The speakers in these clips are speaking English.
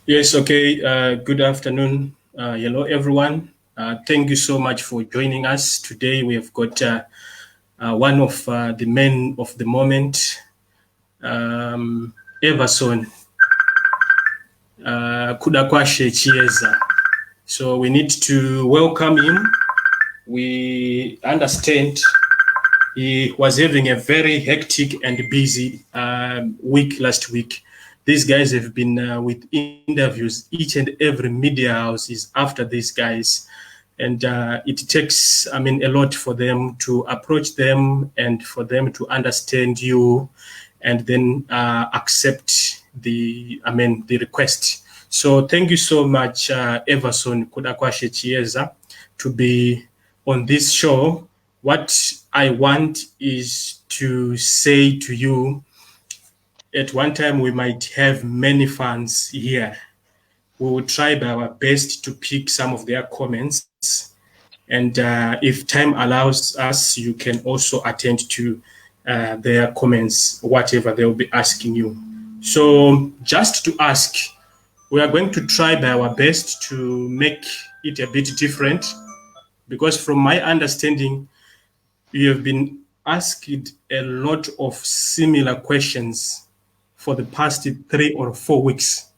Yes, okay. Good afternoon. Hello, everyone. Thank you so much for joining us. Today we have got one of the men of the moment, Everson Kudakwashe Chieza. So we need to welcome him. We understand he was having a very hectic and busy week last week. These guys have been with interviews. Each and every media house is after these guys. And it takes, a lot for them to approach them and for them to understand you and then accept the request. So thank you so much, Everson Kudakwashe Chieza, to be on this show. What I want is to say to you, at one time we might have many fans here. We will try by our best to pick some of their comments. And if time allows us, you can also attend to their comments, whatever they'll be asking you. So just to ask, we are going to try by our best to make it a bit different, because from my understanding, you have been asked a lot of similar questions for the past 3 or 4 weeks.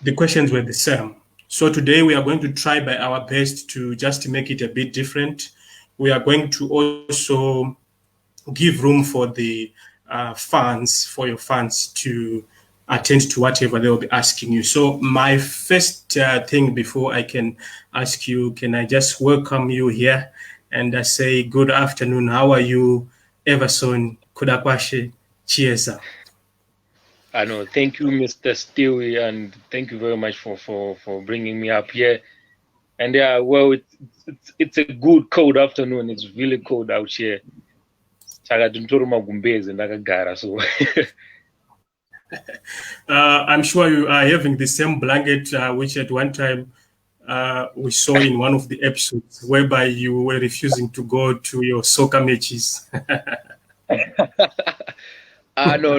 The questions were the same. So today we are going to try by our best to just make it a bit different. We are going to also give room for the for your fans to attend to whatever they will be asking you. So my first thing before I can ask you, can I just welcome you here and I say good afternoon. How are you, Everson Kudakwashe Chieza? I know. Thank you, Mr. Stewie, and thank you very much for bringing me up here. And yeah, well, it's a good cold afternoon. It's really cold out here. So I'm sure you are having the same blanket, which at one time we saw in one of the episodes, whereby you were refusing to go to your soccer matches. No.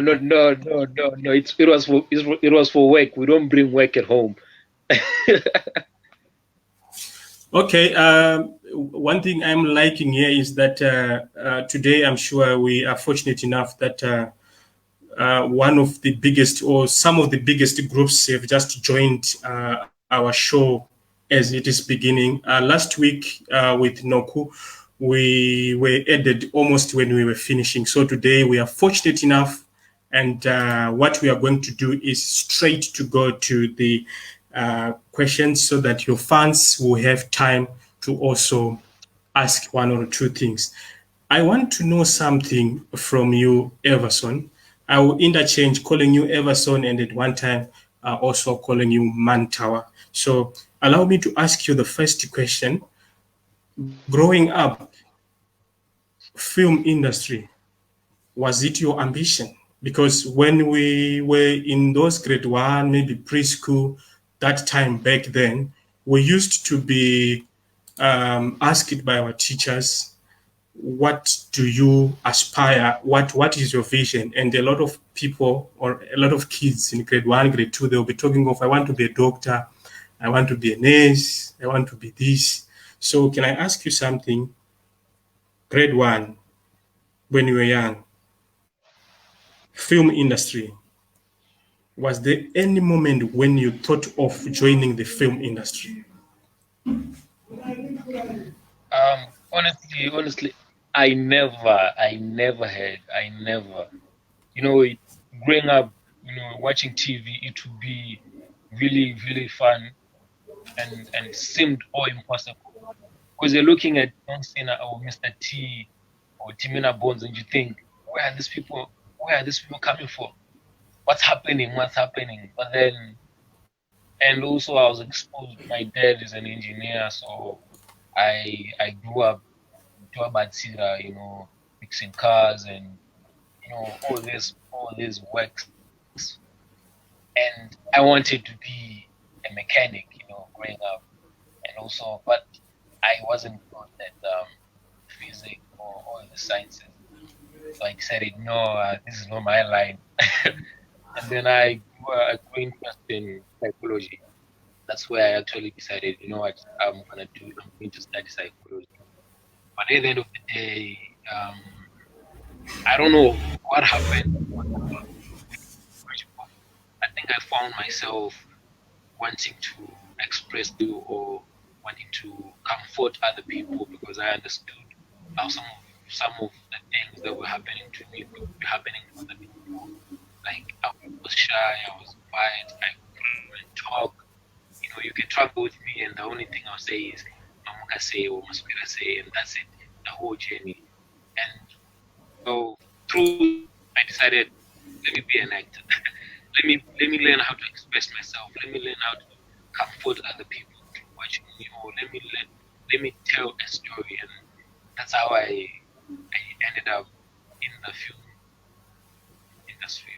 It was for work. We don't bring work at home. Okay. One thing I'm liking here is that today I'm sure we are fortunate enough that one of the biggest or some of the biggest groups have just joined our show as it is beginning. Last week with Noku, we were added almost when we were finishing. So today we are fortunate enough, and what we are going to do is straight to go to the questions so that your fans will have time to also ask one or two things. I want to know something from you, Everson. I will interchange calling you Everson and at one time also calling you Mann Tawa. So allow me to ask you the first question. Growing up, film industry, was it your ambition? Because when we were in those grade 1, maybe preschool, that time back then, we used to be asked by our teachers, what do you aspire? What is your vision? And a lot of people or a lot of kids in grade 1, grade 2, they'll be talking of, I want to be a doctor, I want to be a nurse, I want to be this. So can I ask you something? Grade 1, when you were young, film industry, was there any moment when you thought of joining the film industry? Honestly, I never had. Growing up, watching TV, it would be really, really fun and seemed all impossible. Because you're looking at John Cena or Mr. T or Timina Bones and you think, where are these people coming from? What's happening? But then, and also I was exposed, my dad is an engineer, so I grew up to Abatsira, fixing cars and all these works, and I wanted to be a mechanic, growing up, and also, but I wasn't good at physics or all the sciences, so I decided no, this is not my line. And then I grew interest in psychology. That's where I actually decided, you know what, I'm going to study psychology. But at the end of the day, I don't know what happened. I think I found myself wanting to express you or wanting to comfort other people because I understood how some of the things that were happening to me could be happening to other people. Like I was shy, I was quiet, I couldn't talk. You know, you can travel with me and the only thing I'll say is Mamuka say or Maswira say, and that's it, the whole journey. And so through I decided, let me be an actor. let me learn how to express myself. Let me learn how to comfort other people through watching me, or let me tell a story, and that's how I ended up in the film industry.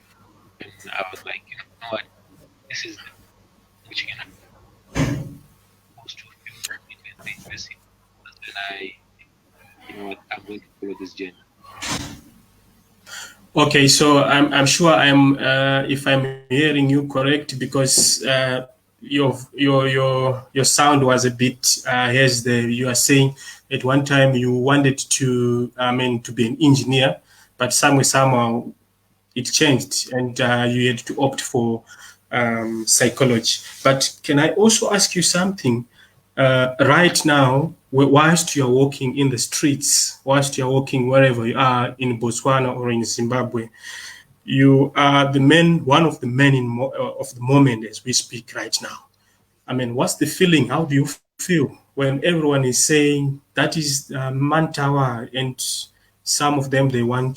And I was like, you know what, this is which can supposed to film industry. And I, you know what, I'm going to follow this journey. Okay, so I'm sure if I'm hearing you correct, because your sound was a bit as you are saying at one time you wanted to to be an engineer, but somehow it changed and you had to opt for psychology. But can I also ask you something? Right now, whilst you're walking in the streets, whilst you're walking wherever you are in Botswana or in Zimbabwe, you are one of the men of the moment as we speak right now. I mean, what's the feeling? How do you feel when everyone is saying that is Mann Tawa, and some of them they want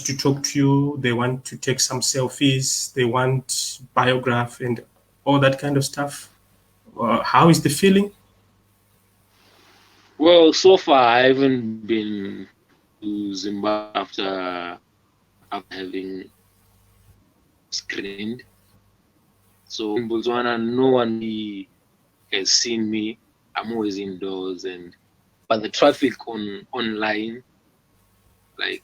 to talk to you, they want to take some selfies, they want biograph and all that kind of stuff. How is the feeling? Well, so far I haven't been to Zimbabwe after having screened. So in Botswana, no one has seen me. I'm always indoors, but the traffic online, like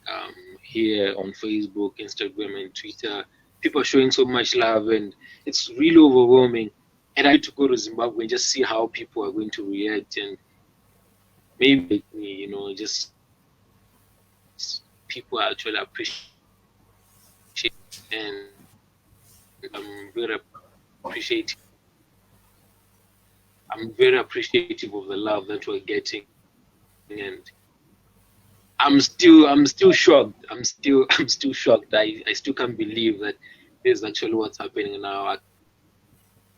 here on Facebook, Instagram, and Twitter, people are showing so much love, and it's really overwhelming. And I need to go to Zimbabwe and just see how people are going to react, and maybe me, you know, just people actually appreciate, and I'm very appreciative. I'm very appreciative of the love that we're getting, and I'm still shocked. I'm still shocked. I still can't believe that this is actually what's happening now.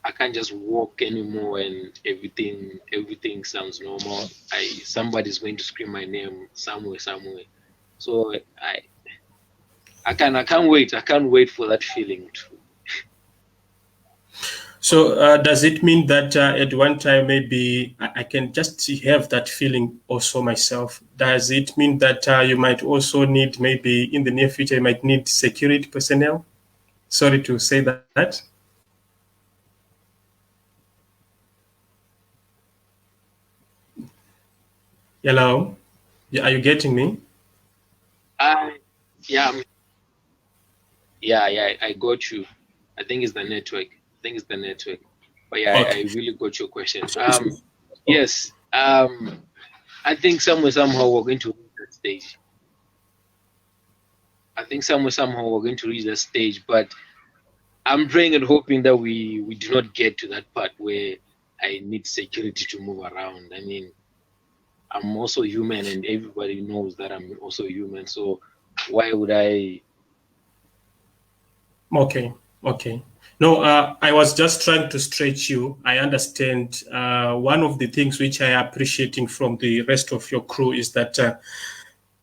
I can't just walk anymore and everything sounds normal. Somebody's going to scream my name somewhere. So I can't wait. I can't wait for that feeling too. So does it mean that at one time maybe I can just have that feeling also myself? Does it mean that you might also need, maybe in the near future, you might need security personnel? Sorry to say that. Hello? Are you getting me? Yeah, yeah, I got you. I think it's the network. But yeah, Okay. I really got your question. Yes. I think somehow we're going to reach that stage. But I'm praying and hoping that we do not get to that part where I need security to move around. I mean, I'm also human, and everybody knows that I'm also human. So why would I? Okay. No, I was just trying to stretch you. I understand. One of the things which I am appreciating from the rest of your crew is that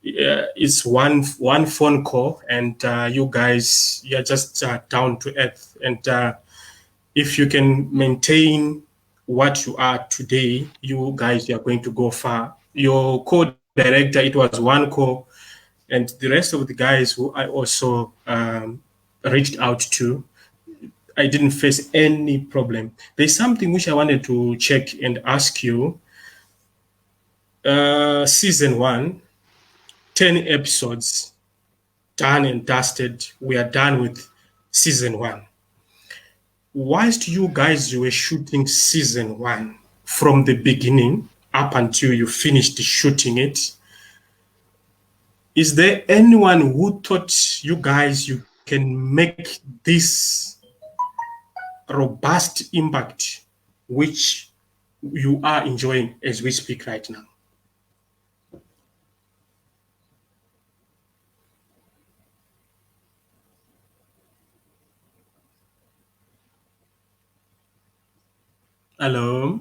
it's one phone call, and you guys, you're just down to earth. And if you can maintain what you are today, you guys, you are going to go far. Your co-director, it was one call, and the rest of the guys who I also reached out to, I didn't face any problem. There's something which I wanted to check and ask you. Season 1, 10 episodes. done and dusted. We are done with season 1. Whilst you guys were shooting season 1 from the beginning up until you finished shooting it, is there anyone who thought you guys you can make this robust impact which you are enjoying as we speak right now? Hello?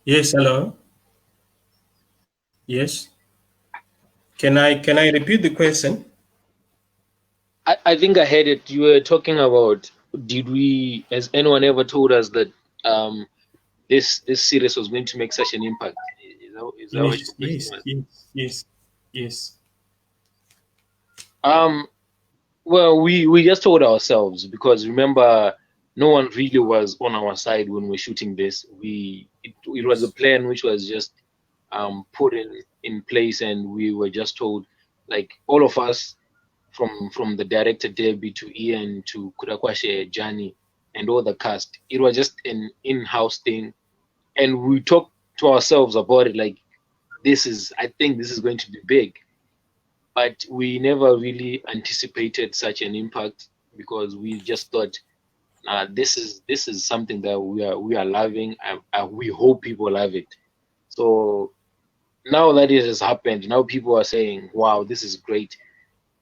Yes, hello? Yes. Can I repeat the question? I think I heard it. You were talking about, has anyone ever told us that this series was going to make such an impact? Is that what your Yes, question yes, was? yes, yes, yes. Um, well, we just told ourselves, because remember, no one really was on our side when we were shooting this. It was a plan which was just put in place, and we were just told, like, all of us, from the director Debbie to Ian to Kudakwashe, Johnny, and all the cast. It was just an in-house thing, and we talked to ourselves about it, like, I think this is going to be big, but we never really anticipated such an impact, because we just thought, this is something that we are loving, and we hope people love it. So now that it has happened, now people are saying, wow, this is great.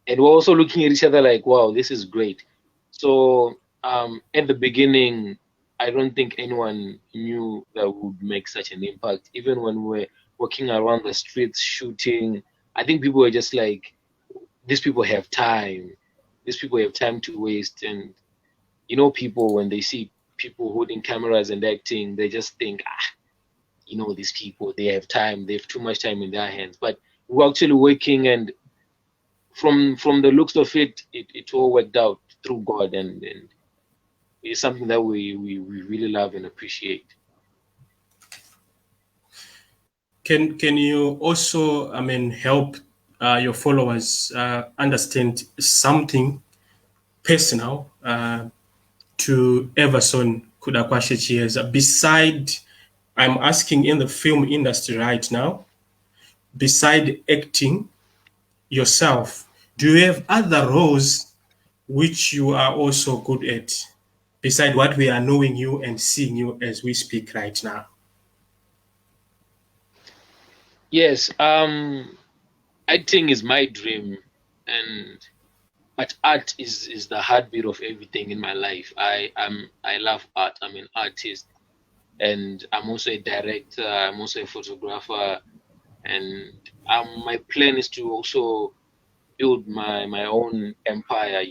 And we're also looking at each other like, wow, this is great. So at the beginning, I don't think anyone knew that would make such an impact. Even when we're walking around the streets shooting, I think people were just like, these people have time. These people have time to waste. And people, when they see people holding cameras and acting, they just think, these people, they have time. They have too much time in their hands. But we're actually working, and from the looks of it all worked out through God, and it's something that we really love and appreciate. Can you also, help your followers understand something personal to Everson Kudakwashe Chieza? Beside, I'm asking in the film industry right now, beside acting yourself, do you have other roles which you are also good at, beside what we are knowing you and seeing you as we speak right now? Yes, acting is my dream, and but art is the heartbeat of everything in my life. I love art. I'm an artist, and I'm also a director. I'm also a photographer, and my plan is to also build my own empire.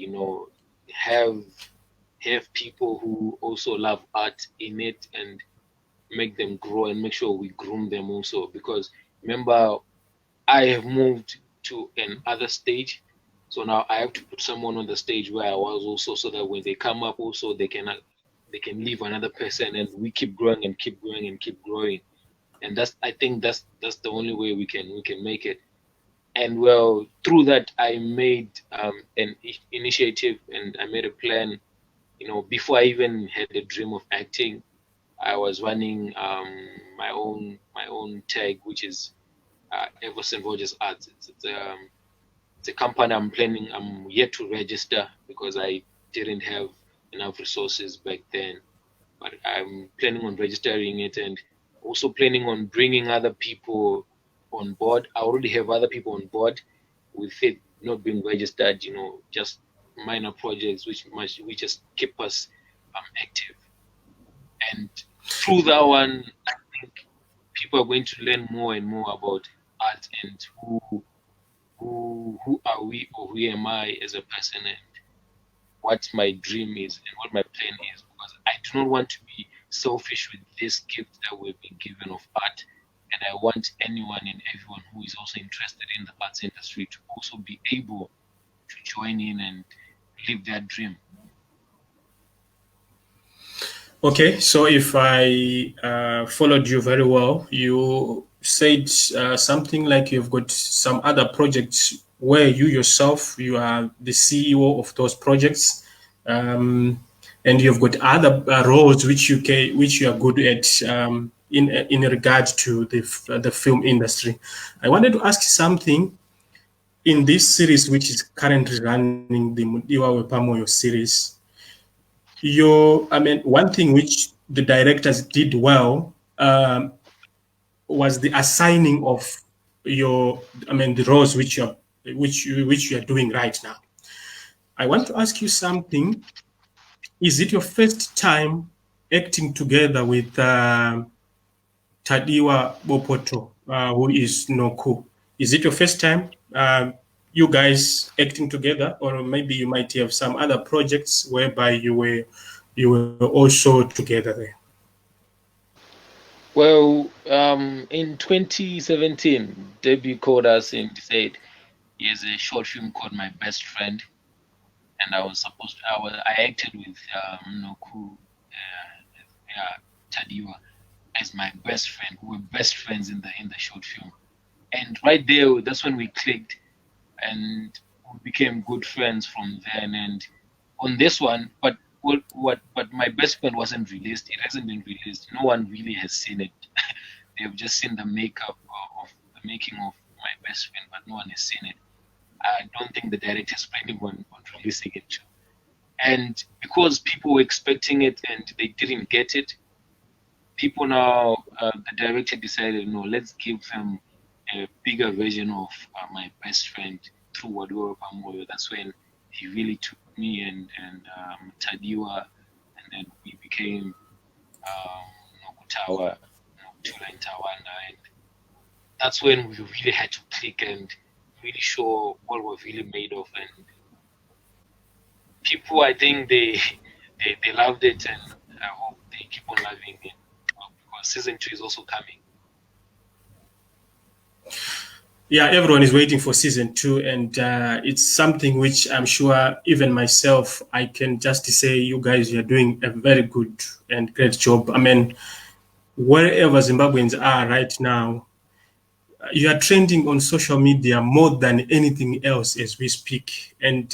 Have have people who also love art in it, and make them grow, and make sure we groom them also. Because remember, I have moved to another stage, so now I have to put someone on the stage where I was also, so that when they come up also, they can leave another person, and we keep growing and keep growing and keep growing. And I think that's the only way we can make it. And well, through that, I made an initiative, and I made a plan. Before I even had the dream of acting, I was running my own tag, which is Everson Arts. It's a company I'm yet to register, because I didn't have enough resources back then. But I'm planning on registering it, and also planning on bringing other people on board. I already have other people on board, with it not being registered. Just minor projects which just keep us active. And through that one, I think people are going to learn more and more about art, and who are we, or who am I as a person, and what my dream is and what my plan is. Because I do not want to be selfish with this gift that we've been given of art, and I want anyone and everyone who is also interested in the arts industry to also be able to join in and live their dream. Okay, so if I followed you very well, you said something like you've got some other projects where you yourself, you are the CEO of those projects, and you've got other roles which you are good at in regard to the film industry. I wanted to ask you something in this series, which is currently running, the Mudiwa Wepamoyo series. I mean, one thing which the directors did well was the assigning of the roles which you are doing right now. I want to ask you something. Is it your first time acting together with Tadiwa Bopoto, who is Noku? Is it your first time you guys acting together, or maybe you might have some other projects whereby you were also together there? Well, in 2017, Debbie called us and said he has a short film called My Best Friend, and I acted with Noku, Tadiwa as my best friend. We were best friends in the short film, and right there, that's when we clicked, and we became good friends from then. And on this one, but my best friend wasn't released. It hasn't been released. No one really has seen it. They've just seen the makeup of the making of my best friend, but no one has seen it. I don't think the director is planning on releasing it too. And because people were expecting it and they didn't get it, people now, the director decided, no, let's give them a bigger version of my best friend through Mudiwa Wepamoyo. That's when he really took me and Tadiwa, and then we became Tawa, Tula and Tawanda, and that's when we really had to click and really show what we're really made of. And people, I think they loved it, and I hope they keep on loving it because season 2 is also coming. Yeah, everyone is waiting for season 2, and it's something which I'm sure even myself, I can just say you guys are doing a very good and great job. I mean, wherever Zimbabweans are right now, you are trending on social media more than anything else as we speak, and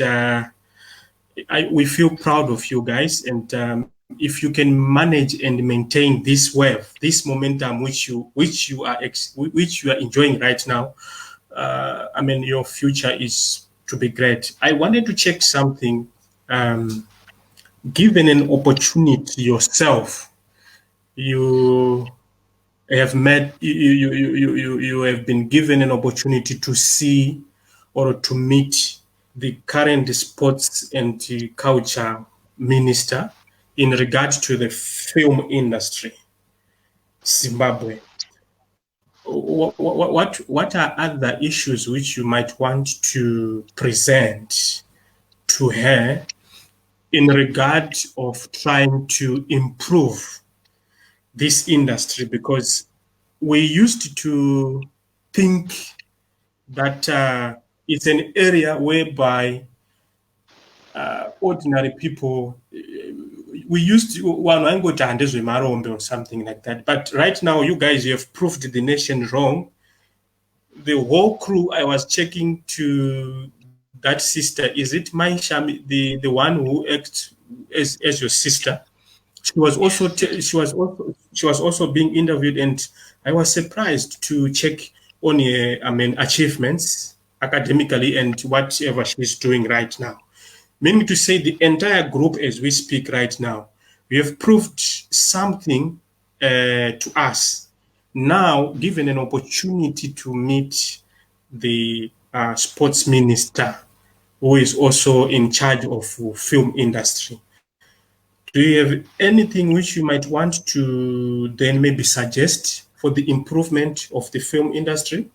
we feel proud of you guys. And if you can manage and maintain this wave, this momentum which you are enjoying right now, I mean, your future is to be great. I wanted to check something. Given an opportunity yourself, you you have been given an opportunity to see or to meet the current sports and culture minister in regard to the film industry, Zimbabwe. What are other issues which you might want to present to her in regard of trying to improve this industry? Because we used to think that it's an area whereby ordinary people, we used to one go or something like that. But right now, you guys, you have proved the nation wrong. The whole crew, I was checking to that sister. Is it my Shami, the one who acts as your sister? She was also she was also being interviewed, and I was surprised to check on her, I mean, achievements academically and whatever she's doing right now. Meaning to say, the entire group, as we speak right now, we have proved something to us. Now, given an opportunity to meet the sports minister, who is also in charge of film industry, do you have anything which you might want to then maybe suggest for the improvement of the film industry?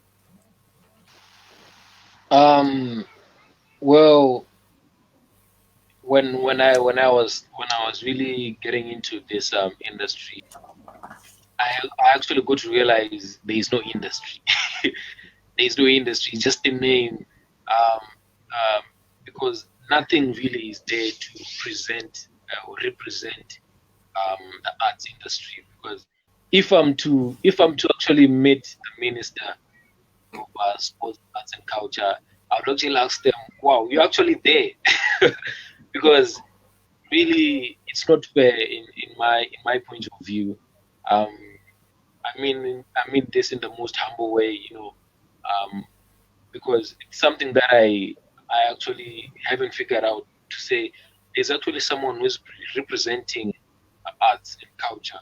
Well, when I was really getting into this industry, I actually got to realize there is no industry. There is no industry, just the name, because nothing really is there to present or represent the arts industry. Because if I'm to actually meet the minister of sports, arts, and culture, I would actually ask them, "Wow, you're actually there," because really it's not fair in my point of view. Um, I mean this in the most humble way, because it's something that I actually haven't figured out to say there's actually someone who's representing arts and culture.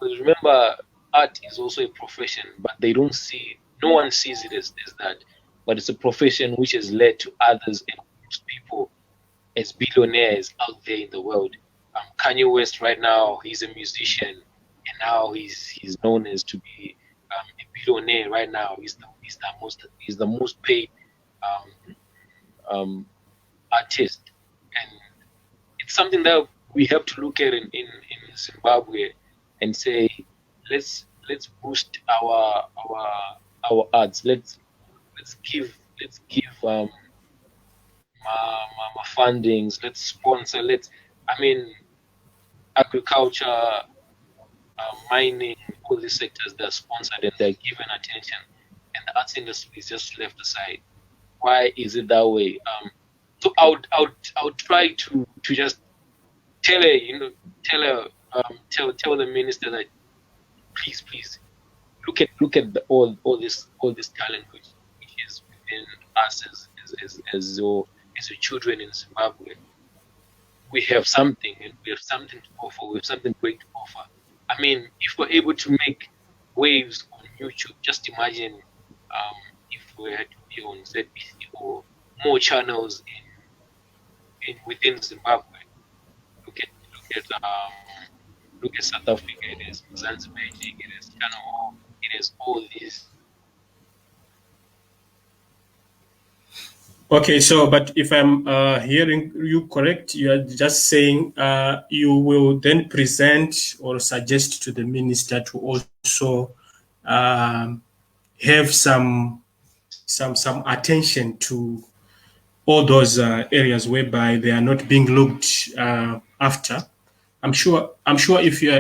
Because remember, art is also a profession, but no one sees it as that. But it's a profession which has led to others and people as billionaires out there in the world. Kanye West right now, he's a musician, and now he's known as to be a billionaire right now. He's the most paid artist, and it's something that we have to look at in Zimbabwe and say, let's boost our arts. Let's give fundings. Let's sponsor. Agriculture, mining, all these sectors, they're sponsored and they're given attention, and the arts industry is just left aside. Why is it that way? So I would try to just tell the minister that please look at all this talent which is within us as your children in Zimbabwe. We have something, and we have something to offer. We have something great to offer. I mean, if we're able to make waves on YouTube, just imagine if we had to be on ZBC or more channels within Zimbabwe. Look at South Africa. It is Zanzibar. It is Channel O. It is all these. Okay, so but if I'm hearing you correct, you are just saying you will then present or suggest to the minister to also have some attention to all those areas whereby they are not being looked after. I'm sure if you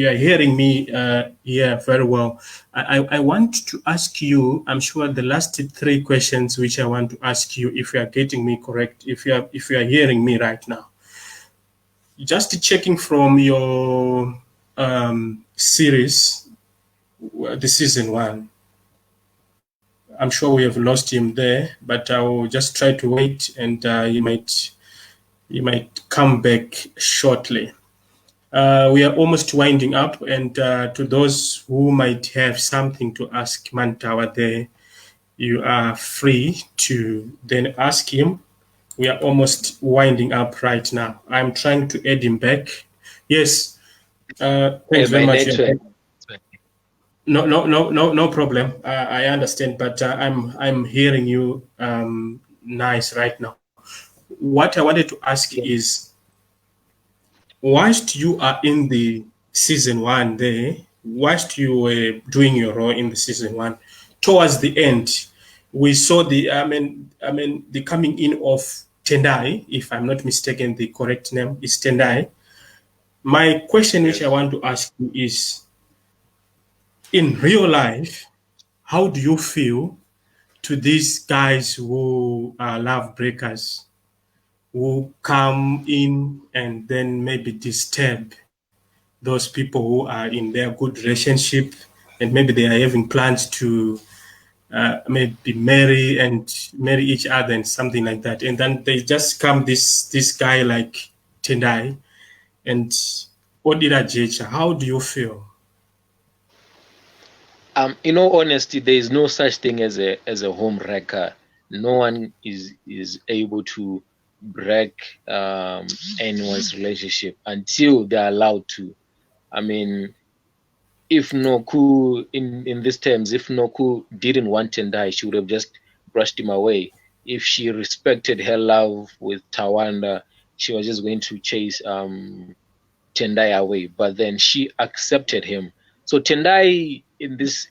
are hearing me here very well, I want to ask you, I'm sure the last 3 questions which I want to ask you, if you are getting me correct, if you are hearing me right now. Just checking from your series, the season 1. I'm sure we have lost him there, but I will just try to wait, and he might come back shortly. We are almost winding up, and to those who might have something to ask Mann Tawa there, you are free to then ask him. We are almost winding up right now. I'm trying to add him back. Yes. Thanks very much. No problem. I understand, but I'm hearing you nice right now. What I wanted to ask is, whilst you are in the season 1 there, whilst you were doing your role in the season 1, towards the end, we saw the coming in of Tendai, if I'm not mistaken, the correct name is Tendai. My question which I want to ask you is, in real life, how do you feel to these guys who are love breakers, who come in and then maybe disturb those people who are in their good relationship, and maybe they are having plans to maybe marry each other and something like that, and then they just come this guy like Tendai and Odira Jecha. How do you feel? In all honesty, there is no such thing as a home wrecker. No one is able to break anyone's relationship until they're allowed to. I mean, if Noku, in these terms, if Noku didn't want Tendai, she would have just brushed him away. If she respected her love with Tawanda, she was just going to chase Tendai away. But then she accepted him. So Tendai in this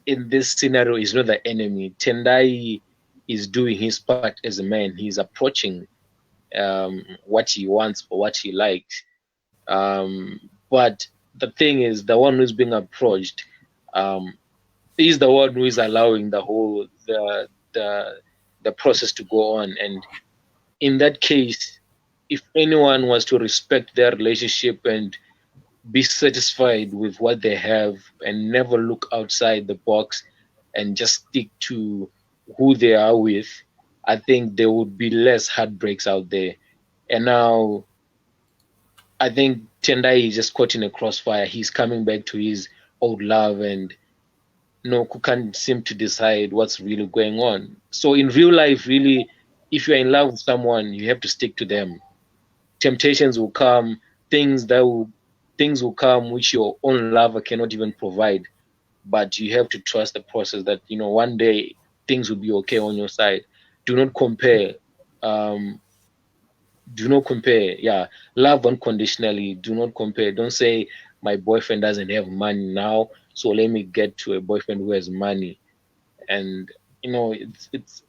scenario is not the enemy. Tendai is doing his part as a man. He's approaching what he wants or what he likes. But the thing is, the one who's being approached is the one who is allowing the process to go on. And in that case, if anyone was to respect their relationship and be satisfied with what they have and never look outside the box and just stick to who they are with, I think there would be less heartbreaks out there. And now I think Tendai is just caught in a crossfire. He's coming back to his old love, and who can't seem to decide what's really going on. So in real life, really, if you're in love with someone, you have to stick to them. Temptations will come, things will come which your own lover cannot even provide. But you have to trust the process that one day things will be okay on your side. Do not compare. Do not compare. Yeah, love unconditionally. Do not compare. Don't say my boyfriend doesn't have money now, so let me get to a boyfriend who has money. And it's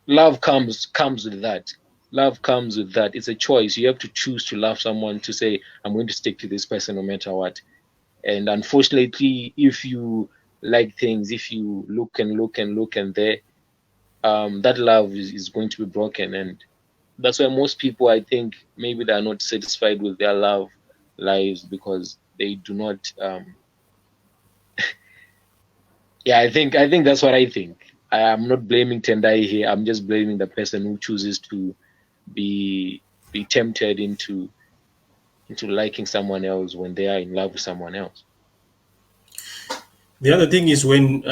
love comes with that. Love comes with that. It's a choice. You have to choose to love someone, to say I'm going to stick to this person no matter what. And unfortunately, if you like things, if you look and look and look and there, that love is going to be broken. And that's why most people, I think, maybe they are not satisfied with their love lives because they do not. Yeah, I think that's what I think. I am not blaming Tendai here. I'm just blaming the person who chooses to be tempted into liking someone else when they are in love with someone else. The other thing is when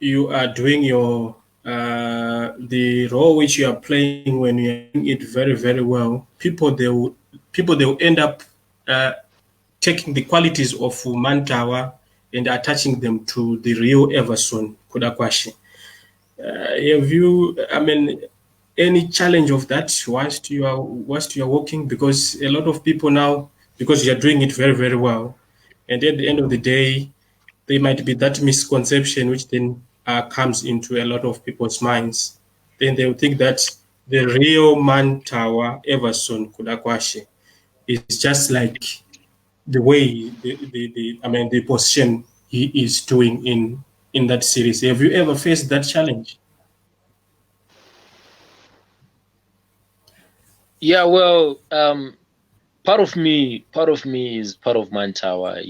you are doing your the role which you are playing, when you are doing it very, very well, people they will end up taking the qualities of Mann Tawa and attaching them to the real Everson Kudakwashi. Have you, any challenge of that whilst you are working? Because a lot of people now, because you are doing it very, very well, and at the end of the day, there might be that misconception which then comes into a lot of people's minds. Then they will think that the real Mann Tawa Everson Kudakwashi is just like the way the position he is doing in that series. Have you ever faced that challenge? Yeah, well, part of me is part of Mann Tawa.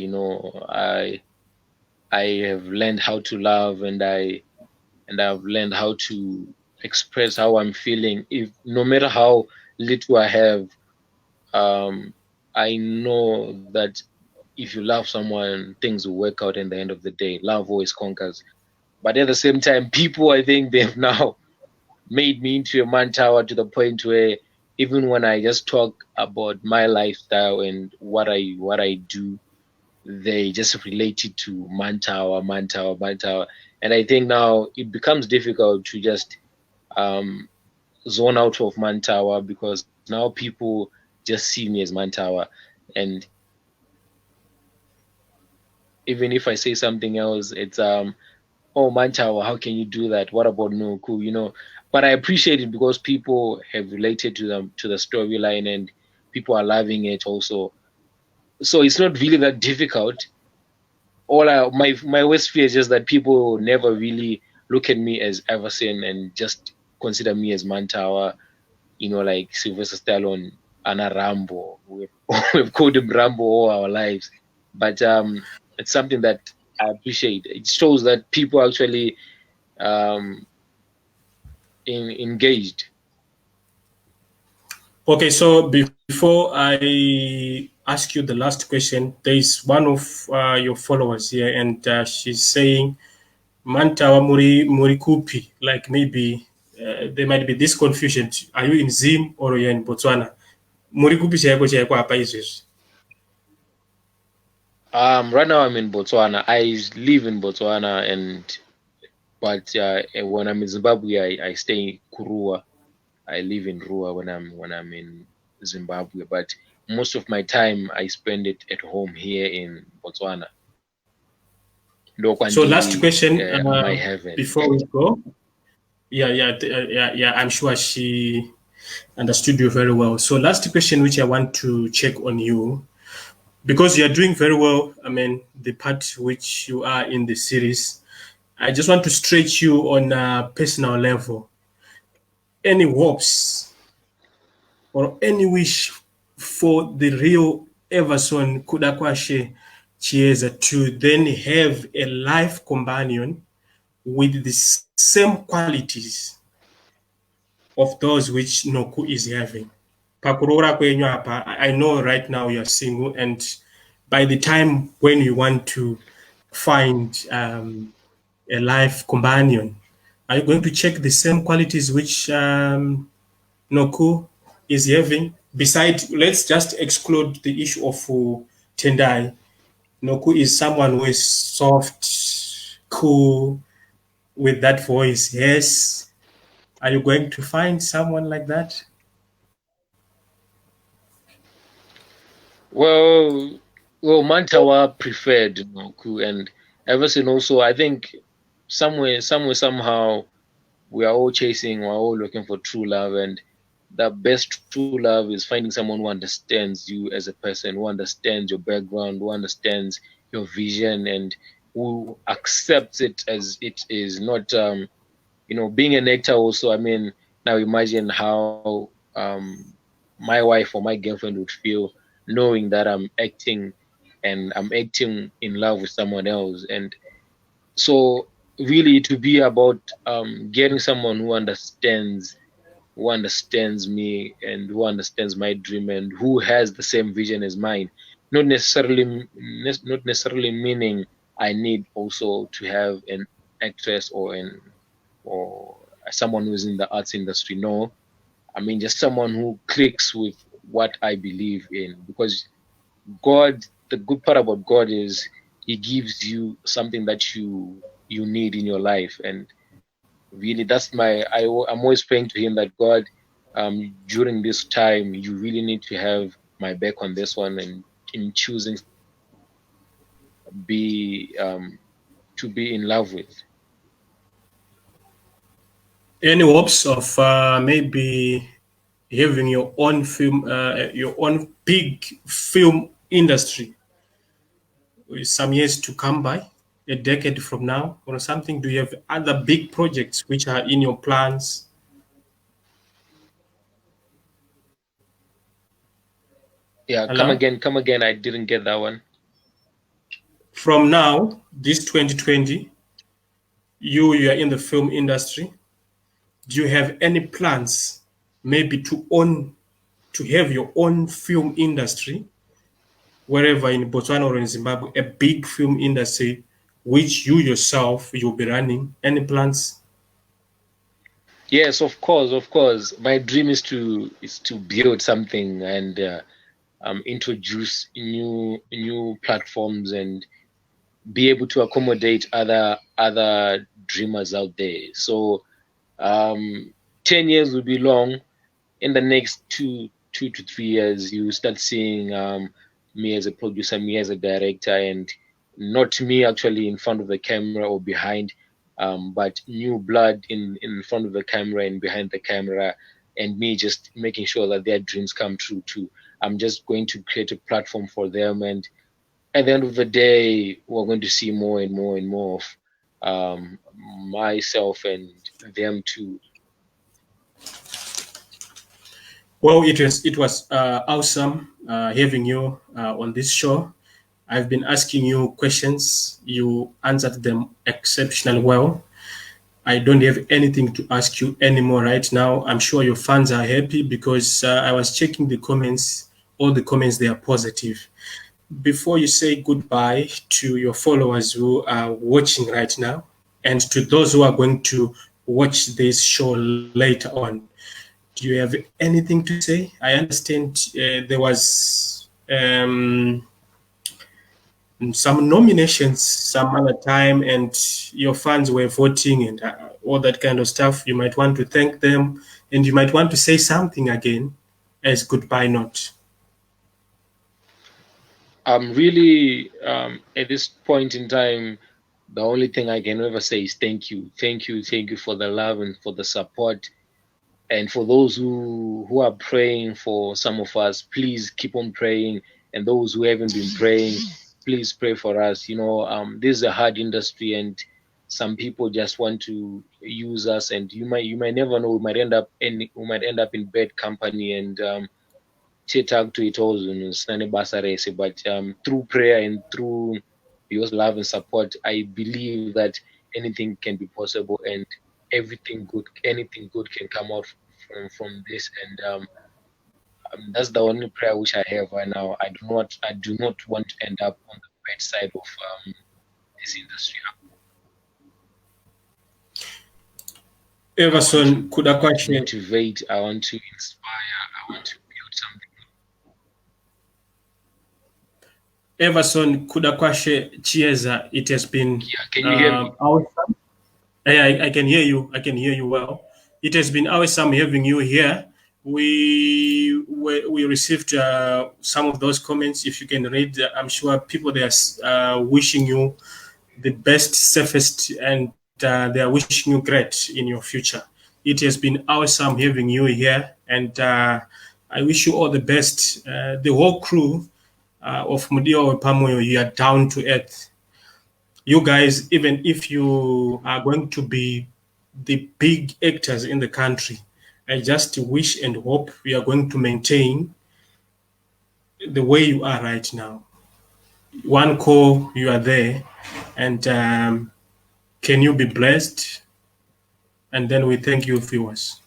I have learned how to love, and I've learned how to express how I'm feeling. If no matter how little I have, I know that if you love someone, things will work out in the end of the day. Love always conquers. But at the same time, people, I think they've now made me into a Mann Tawa to the point where even when I just talk about my lifestyle and what I do, they just relate it to Mann Tawa, Mann Tawa, Mann Tawa. And I think now it becomes difficult to just zone out of Mann Tawa because now people just see me as Mann Tawa. And even if I say something else, it's oh, Mann Tawa, how can you do that? What about Nuku? But I appreciate it because people have related to the storyline and people are loving it also. So it's not really that difficult. My worst fear is just that people never really look at me as Everson and just consider me as Mann Tawa, like Sylvester Stallone, Anna Rambo. We've called him Rambo all our lives. But it's something that I appreciate. It shows that people actually engaged. Okay, so before I ask you the last question, there is one of your followers here, and she's saying, Mann Tawa muri kupi, like maybe there might be this confusion. Are you in Zim or you're in Botswana? Muri kupi chayako apa izvezvi? Right now I'm in Botswana. I live in Botswana, but when I'm in Zimbabwe, I stay in Kurua. I live in Rua when I'm in Zimbabwe, but most of my time I spend it at home here in Botswana. So last question heaven. before we go. Yeah. I'm sure she understood you very well. So last question, which I want to check on you. because you are doing very well, I mean, the part which you are in the series, I just want to stretch you on a personal level. Any hopes or any wish for the real Everson Kudakwashe Chieza to then have a life companion with the same qualities of those which Noku is having? Pakurora kwenyu hapa, I know right now you're single, and by the time when you want to find a life companion, are you going to check the same qualities which Noku is having? Besides, let's just exclude the issue of Tendai. Noku is someone who is soft, cool, with that voice. Yes. Are you going to find someone like that? Well, Mann Tawa preferred Noku, and Everson also. I think somehow, we are all chasing, we're all looking for true love, and the best true love is finding someone who understands you as a person, who understands your background, who understands your vision, and who accepts it as it is. Not, being an actor also. I mean, now imagine how my wife or my girlfriend would feel knowing that I'm acting and I'm acting in love with someone else. And so really to be about getting someone who understands me and who understands my dream and who has the same vision as mine. Not necessarily meaning I need also to have an actress or someone who's in the arts industry. No, I mean just someone who clicks with what I believe in. Because God, the good part about God is He gives you something that you need in your life, and really that's I'm always praying to Him that God, during this time, you really need to have my back on this one, and in choosing be to be in love with. Any hopes of maybe having your own film, your own big film industry with some years to come by, a decade from now, or something? Do you have other big projects which are in your plans? Yeah, Hello? come again. I didn't get that one. From now, this 2020, you are in the film industry. Do you have any plans maybe to have your own film industry wherever in Botswana or in Zimbabwe, a big film industry which you yourself you'll be running? Any plans? Yes, of course, of course. My dream is to build something and introduce new platforms and be able to accommodate other dreamers out there. So 10 years will be long. In the next 2 to 3 years, you start seeing me as a producer, me as a director, and not me actually in front of the camera or behind, but new blood in front of the camera and behind the camera, and me just making sure that their dreams come true too. I'm just going to create a platform for them, and at the end of the day, we're going to see more and more and more of myself and them too. Well, it was awesome having you on this show. I've been asking you questions. You answered them exceptionally well. I don't have anything to ask you anymore right now. I'm sure your fans are happy because I was checking the comments. All the comments, they are positive. Before you say goodbye to your followers who are watching right now and to those who are going to watch this show later on, do you have anything to say? I understand there was some nominations some other time and your fans were voting and all that kind of stuff. You might want to thank them and you might want to say something again as goodbye note. Really, at this point in time, the only thing I can ever say is thank you, thank you for the love and for the support, and for those who are praying for some of us. Please keep on praying and those who haven't been praying, please pray for us. This is a hard industry, and some people just want to use us, and you might never know. We might end up in bad company, and talk to it all. But through prayer and through your love and support, I believe that anything can be possible, and anything good can come out from this. And that's the only prayer which I have right now. I do not want to end up on the bad side of this industry. Everson, could I question? Motivate, I want to inspire, I want to build something. Everson, could I question Chieza? It has been Can you hear me? awesome. I can hear you. I can hear you well. It has been awesome having you here. We received some of those comments. If you can read, I'm sure people they are wishing you the best, safest, and they are wishing you great in your future. It has been awesome having you here, and I wish you all the best. The whole crew of Mudiwa Wepamoyo, you are down to earth. You guys, even if you are going to be the big actors in the country, I just wish and hope we are going to maintain the way you are right now. One call, you are there, and can you be blessed? And then we thank you, viewers.